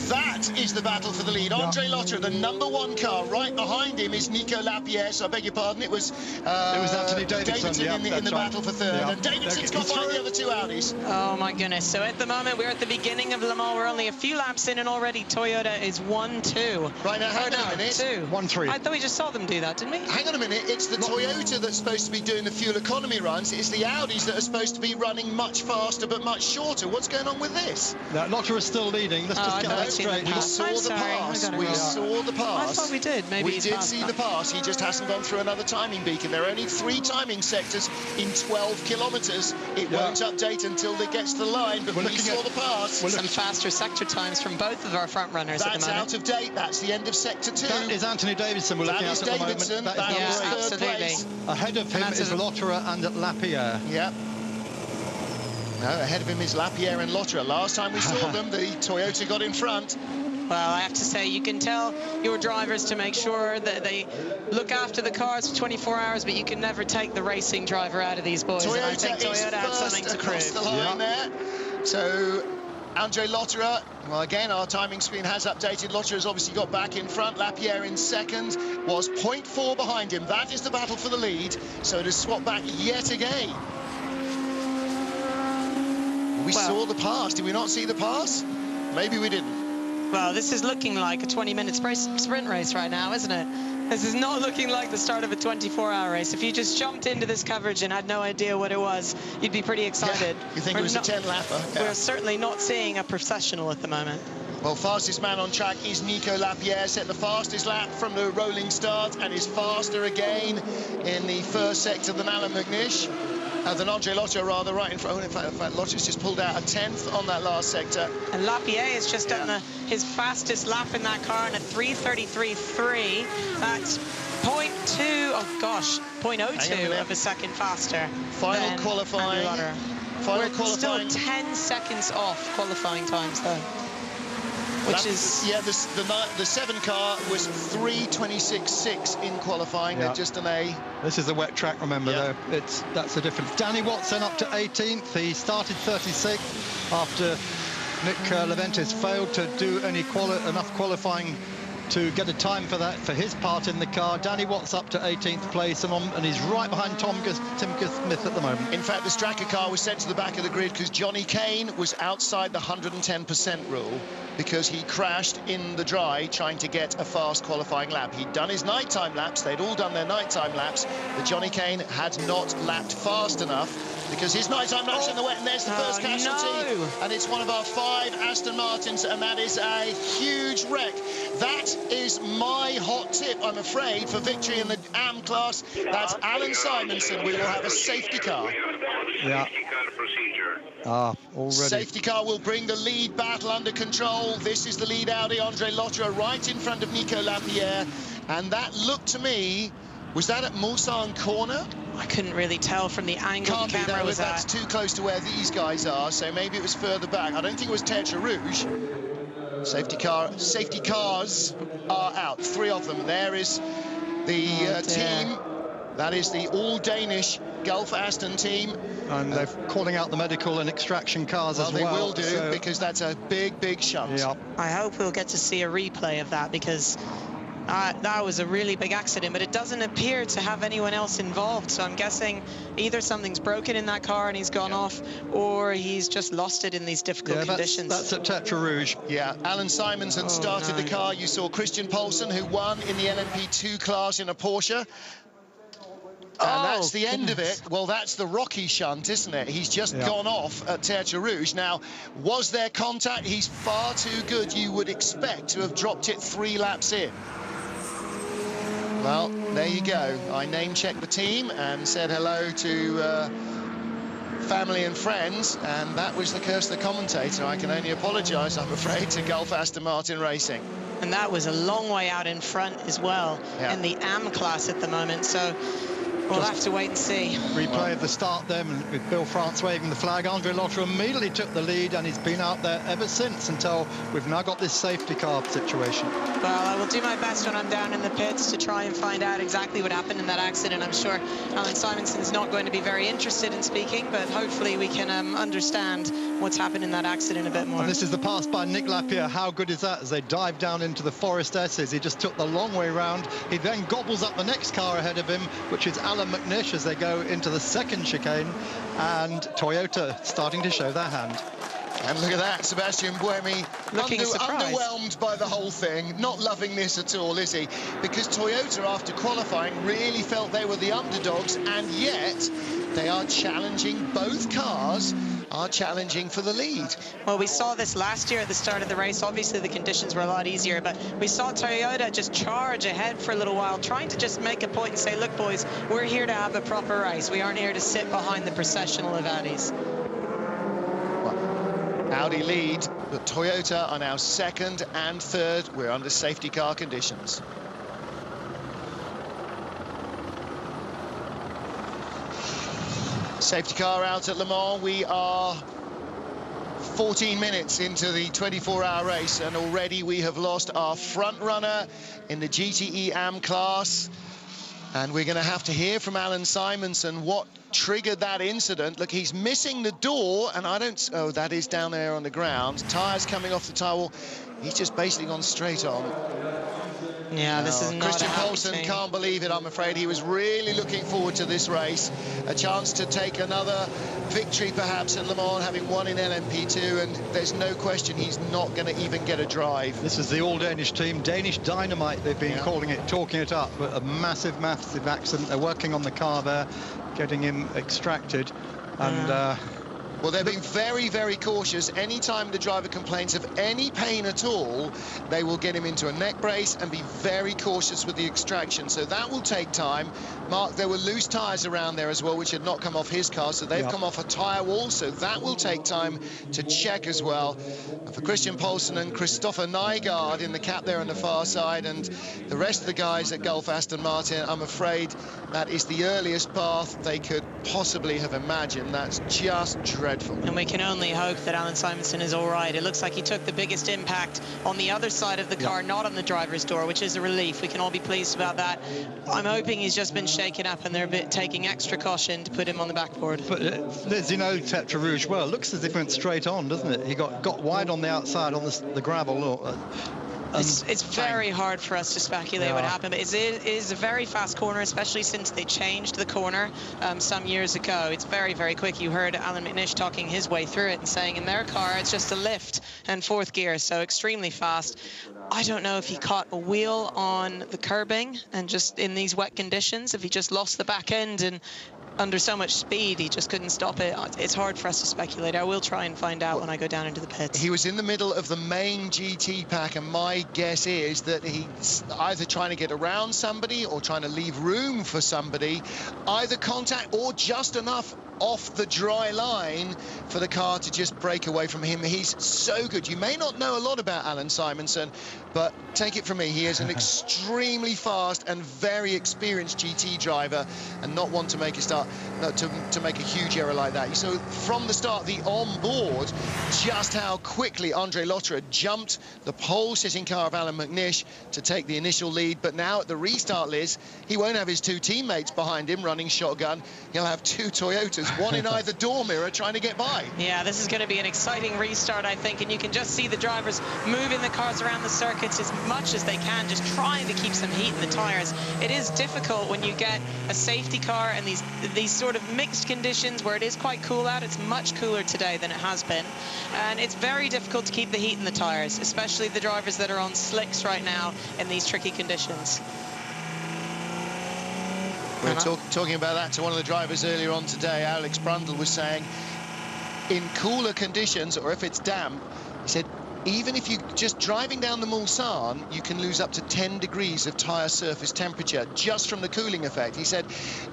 That is the battle for the lead. Andre Lotterer, the #1 car, right behind him is Nico Lapierre. So I beg your pardon, it was It was Anthony Davidson, in the that's right. battle for third. Yeah. And Davidson's got by the other two Audis. Oh my goodness. So at the moment, we're at the beginning of Le Mans. We're only a few laps in, and already Toyota is 1-2. Right, now, hang on a minute. 2. 1-3. I thought we just saw them do that, didn't we? Hang on a minute, it's the Toyota that's supposed to be doing the fuel economy runs. It's the Audis that are supposed to be running much faster but much shorter. What's going on with this? No, Lotterer is still leading. Let's just get that straight. We saw the pass. We saw the pass. I thought we did. Maybe we he's did passed see that. the pass. He just hasn't gone through another timing beacon. There are only 3 timing sectors in 12 kilometres. It won't update until it gets to the line, but we saw the pass. Some faster sector times from both of our front runners at the moment. That's out of date. That's the end of sector 2. That is Anthony Davidson we're looking at the moment. That is number 8. third place. Ahead of him is Lotterer and Lapierre. Yeah. No, ahead of him is Lapierre and Lotterer. Last time we saw them, the Toyota got in front. Well, I have to say, you can tell your drivers to make sure that they look after the cars for 24 hours, but you can never take the racing driver out of these boys. Toyota and I think Toyota have something to across prove. the line there. So, Andre Lotterer, well, again, our timing screen has updated. Lotterer's obviously got back in front. Lapierre in second, was 0.4 behind him. That is the battle for the lead. So to swap back yet again. We saw the pass. Did we not see the pass? Maybe we didn't. Well, this is looking like a 20-minute sprint race right now, isn't it? This is not looking like the start of a 24-hour race. If you just jumped into this coverage and had no idea what it was, you'd be pretty excited. Yeah, you think it was a 10-lapper. Yeah. We're certainly not seeing a professional at the moment. Well, fastest man on track is Nico Lapierre. Set the fastest lap from the rolling start and is faster again in the first sector than Alan McNish. Than Andre Lotterer, rather, right in front. In fact, Lotterer's just pulled out a 10th on that last sector. And Lapierre has just done his fastest lap in that car in a 3:33.3. That's 0.02 of a second faster. Final qualifying. We're still 10 seconds off qualifying times, though. Which is... Yeah, the 7 car was 3:26.6 in qualifying. Yeah. They've just done a... This is a wet track, remember, though. That's the difference. Danny Watson up to 18th. He started 36th after Nick Leventis failed to do enough qualifying to get a time for his part in the car. Danny Watts up to 18th place, and he's right behind Tim Smith at the moment. In fact, the Stracker car was sent to the back of the grid because Johnny Kane was outside the 110% rule because he crashed in the dry trying to get a fast qualifying lap. He'd done his nighttime laps. They'd all done their nighttime laps, but Johnny Kane had not lapped fast enough because his nighttime laps in the wet, and there's the first casualty. No. And it's one of our 5 Aston Martins, and that is a huge wreck. That is my hot tip, I'm afraid, for victory in the AM class. That's Alan Simonson. We will have a safety car. Yeah. Already. Safety car will bring the lead battle under control. This is the lead Audi, Andre Lotterer, right in front of Nico Lapierre. And that looked to me, was that at Mulsanne corner? I couldn't really tell from the angle the camera was that's at. too close to where these guys are, so maybe it was further back. I don't think it was Tertre Rouge. Safety cars are out, 3 of them. There is the team. That is the all-Danish Gulf Aston team. And they're calling out the medical and extraction cars as well. They will do, because that's a big shunt. Yeah. I hope we'll get to see a replay of that, because that was a really big accident, but it doesn't appear to have anyone else involved. So I'm guessing either something's broken in that car and he's gone off, or he's just lost it in these difficult conditions. That's at Tertre Rouge. Yeah, Alan Simonson started the car. You saw Christian Poulsen, who won in the LMP2 class in a Porsche. And that's the end of it. Well, that's the Rocky shunt, isn't it? He's just gone off at Tertre Rouge. Now, was there contact? He's far too good. You would expect to have dropped it 3 laps in. Well, there you go. I name-checked the team and said hello to family and friends, and that was the curse of the commentator. I can only apologise, I'm afraid, to Gulf Aston Martin Racing. And that was a long way out in front as well in the AM class at the moment. So we'll have to wait and see. Replay of the start then, with Bill France waving the flag. Andre Lotterer immediately took the lead, and he's been out there ever since, until we've now got this safety car situation. Well, I will do my best when I'm down in the pits to try and find out exactly what happened in that accident. I'm sure Alan Simonson's not going to be very interested in speaking, but hopefully we can understand what's happened in that accident a bit more. And this is the pass by Nick Lapierre. How good is that as they dive down into the Forest S's? He just took the long way round. He then gobbles up the next car ahead of him, which is Alan Alan McNish as they go into the second chicane, and Toyota starting to show their hand. And look at that, Sebastian Buemi looking surprised, underwhelmed by the whole thing, not loving this at all, is he? Because Toyota, after qualifying, really felt they were the underdogs, and yet they are challenging, both cars are challenging for the lead. Well, we saw this last year at the start of the race. Obviously, the conditions were a lot easier, but we saw Toyota just charge ahead for a little while, trying to just make a point and say, look, boys, we're here to have a proper race. We aren't here to sit behind the processional of Audis. Audi lead, but Toyota are now second and third. We're under safety car conditions. Safety car out at Le Mans. We are 14 minutes into the 24-hour race, and already we have lost our front runner in the GTE AM class. And we're going to have to hear from Alan Simonsen what triggered that incident. Look, he's missing the door, and I don't... Oh, that is down there on the ground. Tyres coming off the tyre wall. He's just basically gone straight on. Yeah, this is not Christian a happy Poulsen scene. can't believe it, I'm afraid. He was really looking forward to this race. A chance to take another victory, perhaps, at Le Mans, having won in LMP2, and there's no question he's not going to even get a drive. This is the all-Danish team, Danish Dynamite, they've been calling it, talking it up, but a massive, massive accident. They're working on the car there, getting him extracted, and... Well, they've been very, very cautious. Anytime the driver complains of any pain at all, they will get him into a neck brace and be very cautious with the extraction. So that will take time. Mark, there were loose tyres around there as well, which had not come off his car, so they've come off a tyre wall, so that will take time to check as well. And for Christian Poulsen and Christopher Nygaard in the cap there on the far side, and the rest of the guys at Gulf Aston Martin, I'm afraid that is the earliest path they could possibly have imagined. That's just dreadful. And we can only hope that Alan Simonsen is all right. It looks like he took the biggest impact on the other side of the car, not on the driver's door, which is a relief. We can all be pleased about that. I'm hoping he's just been shaken up and they're taking extra caution to put him on the backboard. But as you know, Tetra Rouge, well, it looks as if it went straight on, doesn't it? He got wide on the outside on the gravel. It's very hard for us to speculate what happened, but it is a very fast corner, especially since they changed the corner some years ago. It's very, very quick. You heard Alan McNish talking his way through it and saying in their car it's just a lift and fourth gear, so extremely fast. I don't know if he caught a wheel on the curbing and just in these wet conditions, if he just lost the back end and under so much speed he just couldn't stop it. It's hard for us to speculate. I will try and find out when I go down into the pits. He was in the middle of the main GT pack, and my guess is that he's either trying to get around somebody or trying to leave room for somebody, either contact or just enough off the dry line for the car to just break away from him. He's so good. You may not know a lot about Alan Simonsen, but take it from me, he is an extremely fast and very experienced GT driver, and not one to make a start to make a huge error like that. You saw from the start the on-board just how quickly Andre Lotterer jumped the pole-sitting car of Alan McNish to take the initial lead. But now at the restart, Liz, he won't have his two teammates behind him running shotgun. He'll have two Toyotas, one in either door mirror, trying to get by. Yeah, this is going to be an exciting restart, I think, and you can just see the drivers moving the cars around the circuits as much as they can, just trying to keep some heat in the tires. It is difficult when you get a safety car and these sort of mixed conditions where it is quite cool out. It's much cooler today than it has been, and it's very difficult to keep the heat in the tires, especially the drivers that are on slicks right now in these tricky conditions. We were talking about that to one of the drivers earlier on today. Alex Brundle was saying, in cooler conditions, or if it's damp, he said, even if you're just driving down the Mulsanne, you can lose up to 10 degrees of tyre surface temperature just from the cooling effect. He said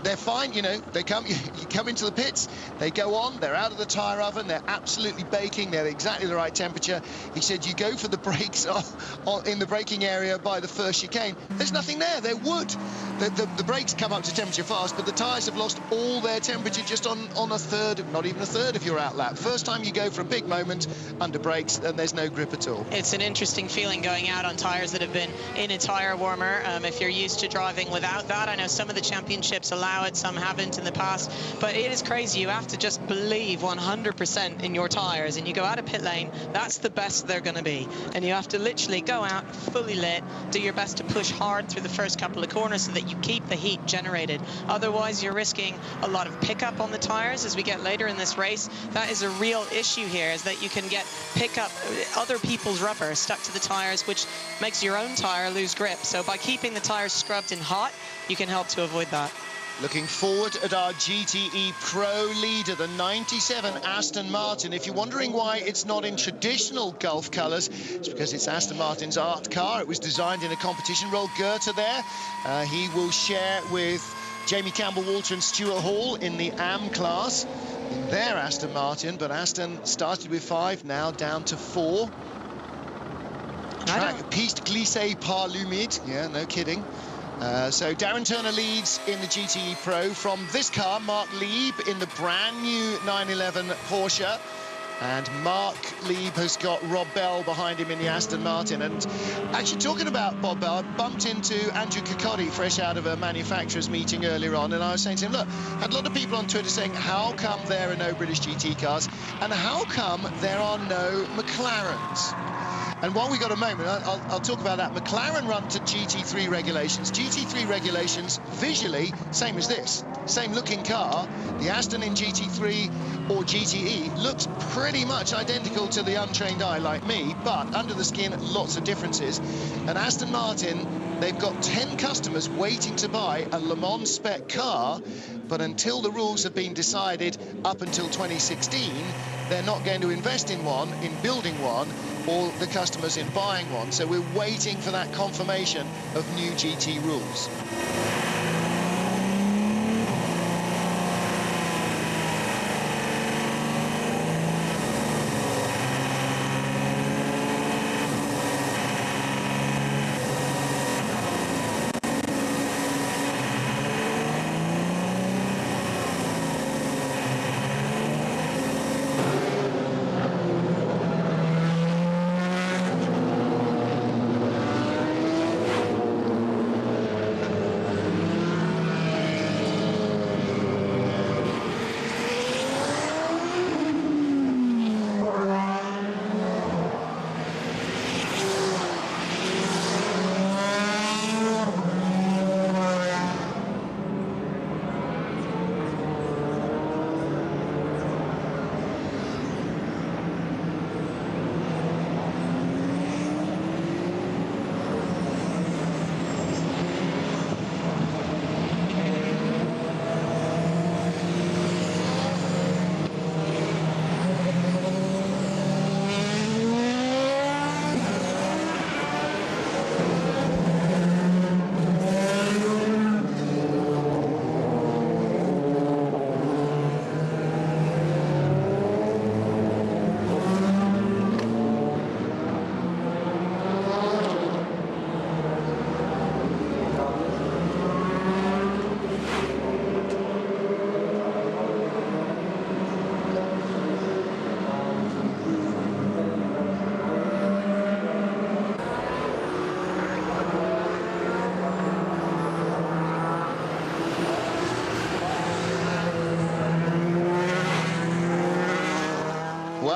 they're fine, you know, you come into the pits, they go on, they're out of the tyre oven, they're absolutely baking, they're exactly the right temperature. He said you go for the brakes in the braking area by the first chicane, there's nothing there, they're wood. The brakes come up to temperature fast, but the tyres have lost all their temperature just on a third, not even a third of your outlap. First time you go for a big moment under brakes, and there's no grip at all. It's an interesting feeling going out on tyres that have been in a tyre warmer. If you're used to driving without that, I know some of the championships allow it, some haven't in the past, but it is crazy. You have to just believe 100% in your tyres, and you go out of pit lane, that's the best they're going to be, and you have to literally go out fully lit, do your best to push hard through the first couple of corners so that keep the heat generated. Otherwise, you're risking a lot of pickup on the tires as we get later in this race. That is a real issue here, is that you can get pickup other people's rubber stuck to the tires, which makes your own tire lose grip. So by keeping the tires scrubbed and hot, you can help to avoid that. Looking forward at our GTE Pro leader, the 97 Aston Martin. If you're wondering why it's not in traditional Gulf colours, it's because it's Aston Martin's art car. It was designed in a competition. Roll Goethe there. He will share with Jamie Campbell-Walter and Stuart Hall in the AM class in their Aston Martin, but Aston started with 5, now down to 4. Track, piste glissée par l'humide. Yeah, no kidding. So Darren Turner leads in the GTE Pro from this car. Mark Lieb in the brand new 911 Porsche. And Mark Lieb has got Rob Bell behind him in the Aston Martin. And actually, talking about Bob Bell, I bumped into Andrew Cocotti fresh out of a manufacturers meeting earlier on, and I was saying to him, look, I had a lot of people on Twitter saying, how come there are no British GT cars, and how come there are no McLarens? And while we got a moment, I'll talk about that. McLaren run to GT3 regulations. GT3 regulations, visually, same as this. Same looking car. The Aston in GT3 or GTE looks pretty much identical to the untrained eye like me, but under the skin, lots of differences. And Aston Martin, they've got 10 customers waiting to buy a Le Mans spec car, but until the rules have been decided up until 2016, they're not going to invest in one, in building one, or the customers in buying one. So we're waiting for that confirmation of new GT rules.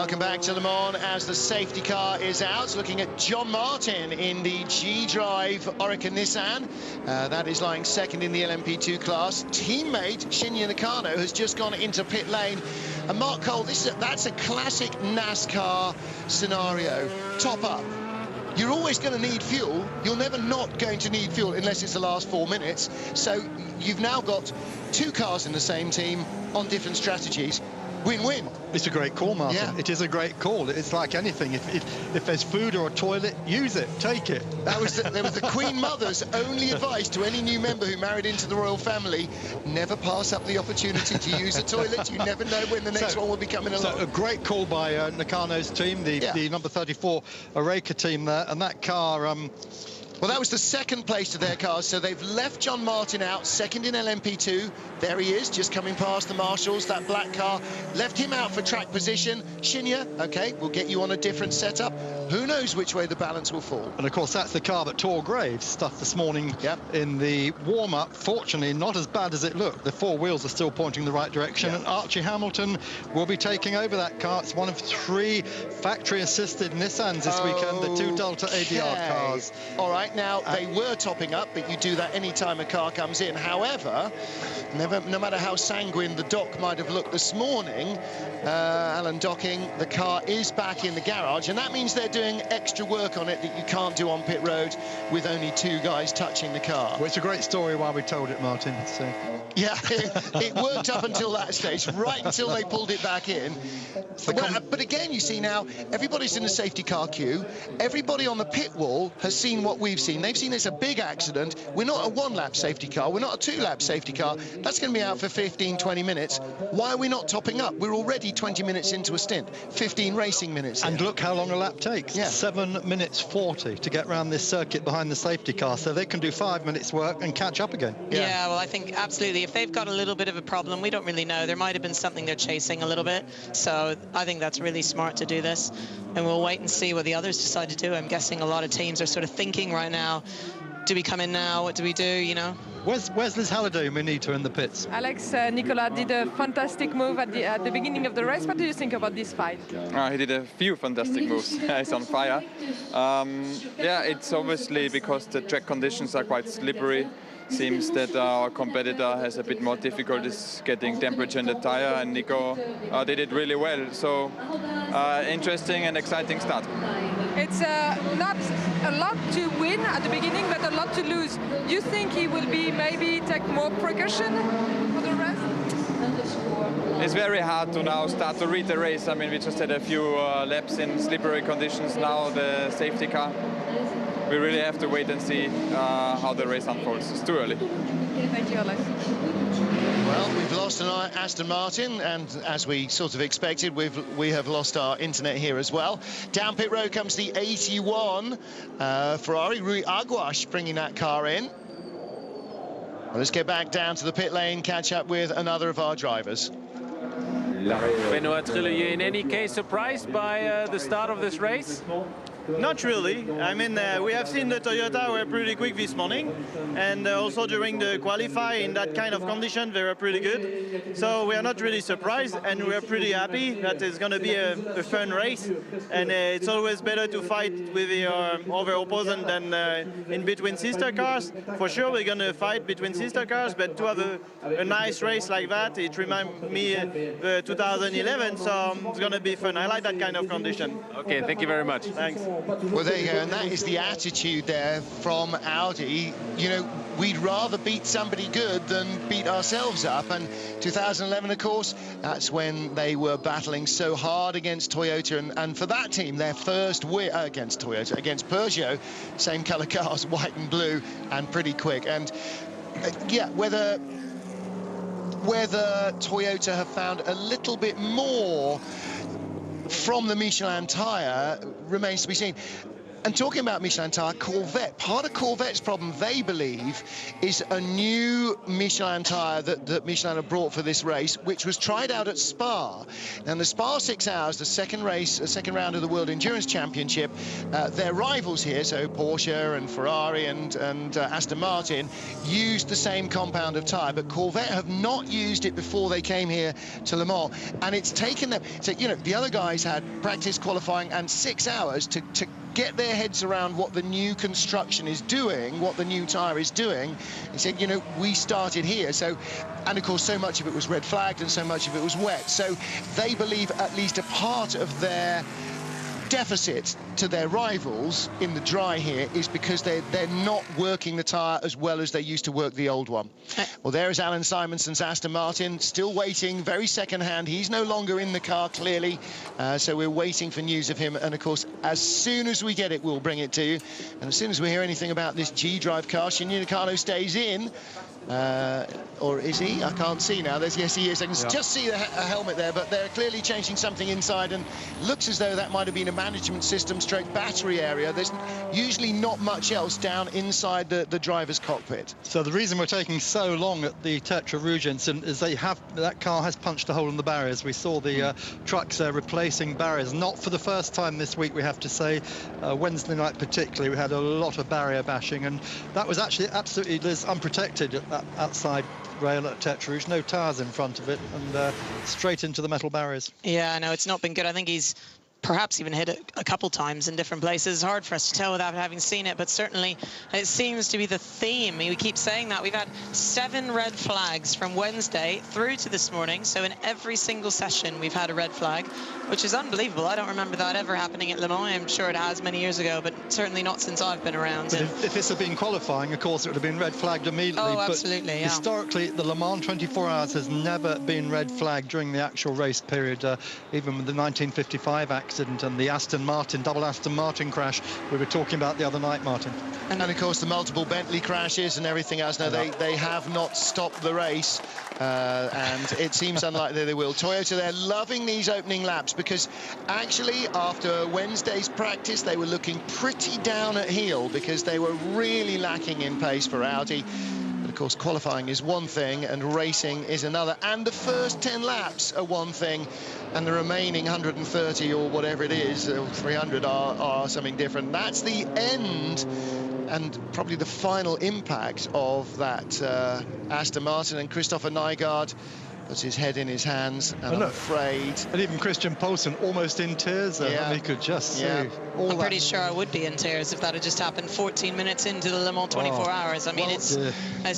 Welcome back to Le Mans as the safety car is out. Looking at John Martin in the G-Drive Orica Nissan. That is lying second in the LMP2 class. Teammate Shinya Nakano has just gone into pit lane. And Mark Cole, that's a classic NASCAR scenario. Top up. You're always going to need fuel. You're never not going to need fuel unless it's the last 4 minutes. So you've now got 2 cars in the same team on different strategies. Win-win. It's a great call, Martin. Yeah. It is a great call. It's like anything. If there's food or a toilet, use it. Take it. There was the Queen Mother's only advice to any new member who married into the royal family: never pass up the opportunity to use the toilet. You never know when the next one will be coming along. So a great call by Nakano's team, the number 34 Oreca team there, and that car. Well, that was the second place to their cars, so they've left John Martin out, second in LMP2. There he is, just coming past the marshals, that black car. Left him out for track position. Shinya, OK, we'll get you on a different setup. Who knows which way the balance will fall? And, of course, that's the car that Tor Graves stuffed this morning in the warm-up. Fortunately, not as bad as it looked. The 4 wheels are still pointing the right direction. And Archie Hamilton will be taking over that car. It's one of 3 factory-assisted Nissans this weekend, the 2 Delta ADR cars. All right. right now, they were topping up, but you do that any time a car comes in. However, no matter how sanguine the dock might have looked this morning, Alan Docking, the car is back in the garage, and that means they're doing extra work on it that you can't do on pit road with only 2 guys touching the car. Well, it's a great story while we told it, Martin. So. Yeah, it worked up until that stage, right until they pulled it back in. But again, you see now, everybody's in the safety car queue. Everybody on the pit wall has seen what we've seen. They've seen it's a big accident. We're not a 1-lap safety car. We're not a 2-lap safety car. That's going to be out for 15, 20 minutes. Why are we not topping up? We're already 20 minutes into a stint, 15 racing minutes. And look how long a lap takes. Yeah. 7 minutes 40 to get around this circuit behind the safety car. So they can do 5 minutes work and catch up again. Yeah, well, I think absolutely. If they've got a little bit of a problem, we don't really know. There might have been something they're chasing a little bit. So I think that's really smart to do this. And we'll wait and see what the others decide to do. I'm guessing a lot of teams are sort of thinking right now, do we come in now? What do we do, you know? Where's Liz Halliday and Benito in the pits? Alex, Nicolas did a fantastic move at the beginning of the race. What do you think about this fight? He did a few fantastic moves. He's on fire. Yeah, it's obviously because the track conditions are quite slippery. Seems that our competitor has a bit more difficulties getting temperature in the tire, and Nico did it really well. So interesting and exciting start. It's not a lot to win at the beginning, but a lot to lose. You think he will be maybe take more precaution for the rest? It's very hard to now start to read the race. I mean, we just had a few laps in slippery conditions. Now the safety car. We really have to wait and see how the race unfolds. It's too early. Thank you, Alex. Well, we've lost an Aston Martin, and as we sort of expected, we have lost our internet here as well. Down pit road comes the 81 Ferrari, Rui Aguas bringing that car in. Well, let's get back down to the pit lane, catch up with another of our drivers. Benoit Trille, you in any case surprised by the start of this race? Not really. I mean, we have seen the Toyota were pretty quick this morning, and also during the qualify in that kind of condition, they were pretty good. So we are not really surprised, and we are pretty happy that it's going to be a fun race. And it's always better to fight with your other opponent than in between sister cars. For sure, we're going to fight between sister cars, but to have a nice race like that, it reminds me of 2011. So it's going to be fun. I like that kind of condition. Okay, thank you very much. Thanks. Well, there you go, and that is the attitude there from Audi. You know, we'd rather beat somebody good than beat ourselves up. And 2011, of course, that's when they were battling so hard against Toyota. And for that team, their first win against Toyota, against Peugeot, same colour cars, white and blue, and pretty quick. And yeah, whether Toyota have found a little bit more from the Michelin tyre remains to be seen. And talking about Michelin tyre, Corvette, part of Corvette's problem, they believe, is a new Michelin tyre that Michelin have brought for this race, which was tried out at Spa. And the Spa 6 Hours, the second round of the World Endurance Championship, their rivals here, so Porsche and Ferrari and Aston Martin, used the same compound of tyre, but Corvette have not used it before they came here to Le Mans. And it's taken them, so, you know, the other guys had practice, qualifying, and 6 hours to get their heads around what the new construction is doing, what the new tyre is doing. He said, you know, we started here. So, and of course, so much of it was red flagged and so much of it was wet. So they believe at least a part of their deficit to their rivals in the dry here is because they're not working the tyre as well as they used to work the old one. Well, there is Alan Simonson's Aston Martin, still waiting, very second-hand. He's no longer in the car, clearly, so we're waiting for news of him. And, of course, as soon as we get it, we'll bring it to you. And as soon as we hear anything about this G-Drive car, Shinji Nakano stays in. Or is he? I can't see now. Yes, he is. I can just see a helmet there, but they're clearly changing something inside, and looks as though that might have been a management system stroke battery area. There's usually not much else down inside the driver's cockpit. So the reason we're taking so long at the Tetra Rouge incident is that car has punched a hole in the barriers. We saw the trucks replacing barriers, not for the first time this week, we have to say. Wednesday night particularly, we had a lot of barrier bashing, and that was actually absolutely unprotected at that outside rail at Tetra Rouge. No tyres in front of it, and straight into the metal barriers. Yeah, no, it's not been good. I think he's perhaps even hit it a couple times in different places. It's hard for us to tell without having seen it, but certainly it seems to be the theme. We keep saying that. We've had 7 red flags from Wednesday through to this morning, so in every single session we've had a red flag, which is unbelievable. I don't remember that ever happening at Le Mans. I'm sure it has many years ago, but certainly not since I've been around. But if this had been qualifying, of course, it would have been red flagged immediately. Oh, absolutely, but yeah. Historically, the Le Mans 24 Hours has never been red flagged during the actual race period, even with the 1955 accident and the double Aston Martin crash we were talking about the other night, Martin. And of course the multiple Bentley crashes and everything else. No, they have not stopped the race, and it seems unlikely they will. Toyota, they're loving these opening laps because actually after Wednesday's practice they were looking pretty down at heel because they were really lacking in pace for Audi. But of course qualifying is one thing and racing is another, and the first 10 laps are one thing and the remaining 130 or whatever it is, or 300 are something different. That's the end and probably the final impact of that Aston Martin, and Christopher Nygaard puts his head in his hands, and I'm afraid... And even Christian Poulsen almost in tears there. Yeah. I mean, he could just see... I'm pretty sure I would be in tears if that had just happened 14 minutes into the Le Mans 24 hours. I mean, it's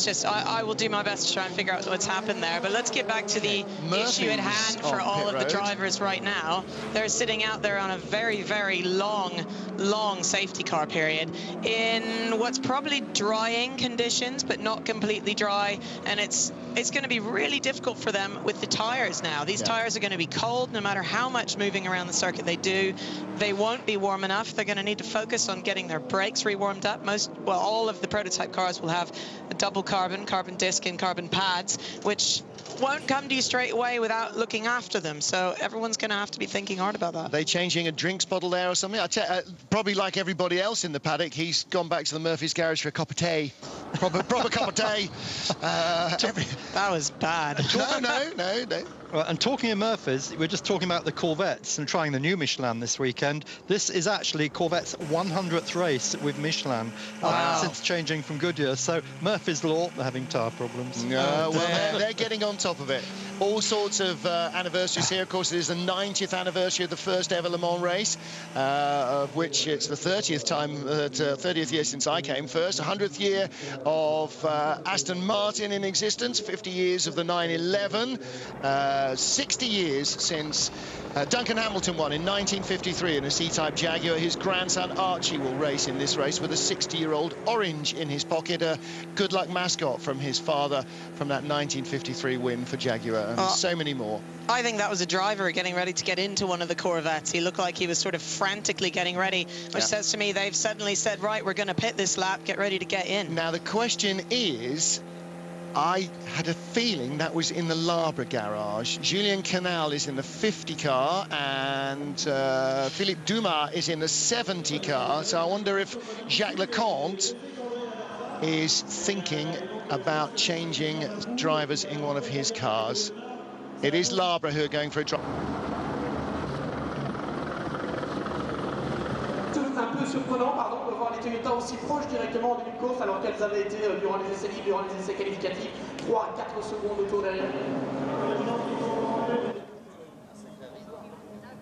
just... I will do my best to try and figure out what's happened there. But let's get back to the issue at hand for all of the drivers right now. They're sitting out there on a very, very long safety car period in what's probably drying conditions, but not completely dry. And it's going to be really difficult for them with the tires now. These tires are going to be cold no matter how much moving around the circuit they do. They won't be warm enough. They're going to need to focus on getting their brakes rewarmed up. All of the prototype cars will have a double carbon disc and carbon pads, which won't come to you straight away without looking after them. So everyone's going to have to be thinking hard about that. Are they changing a drinks bottle there or something? Probably like everybody else in the paddock, he's gone back to the Murphy's garage for a cup of tea. Proper cup of tea. That was bad. No. Well, and talking of Murphys, we're just talking about the Corvettes and trying the new Michelin this weekend. This is actually Corvette's 100th race with Michelin since changing from Goodyear. So Murphy's Law, they're having tyre problems. Well, they're getting on top of it. All sorts of anniversaries here. Of course, it is the 90th anniversary of the first ever Le Mans race, of which it's the 30th year since I came first, 100th year of Aston Martin in existence, 50 years of the 911, 60 years since Duncan Hamilton won in 1953 in a C-Type Jaguar. His grandson Archie will race in this race with a 60-year-old orange in his pocket, a good luck mascot from his father from that 1953 win for Jaguar, and so many more. I think that was a driver getting ready to get into one of the Corvettes. He looked like he was sort of frantically getting ready, which says to me they've suddenly said, right, we're going to pit this lap, get ready to get in. Now the question is, I had a feeling that was in the Labra garage. Julien Canal is in the 50 car and Philippe Dumas is in the 70 car. So I wonder if Jacques Lecomte is thinking about changing drivers in one of his cars. It is Labra who are going for a drive. Un peu surprenant, de voir les Toyota aussi proches directement en début de course, alors qu'elles avaient été durant les essais libres, durant les essais qualificatifs, 3 à 4 secondes autour derrière.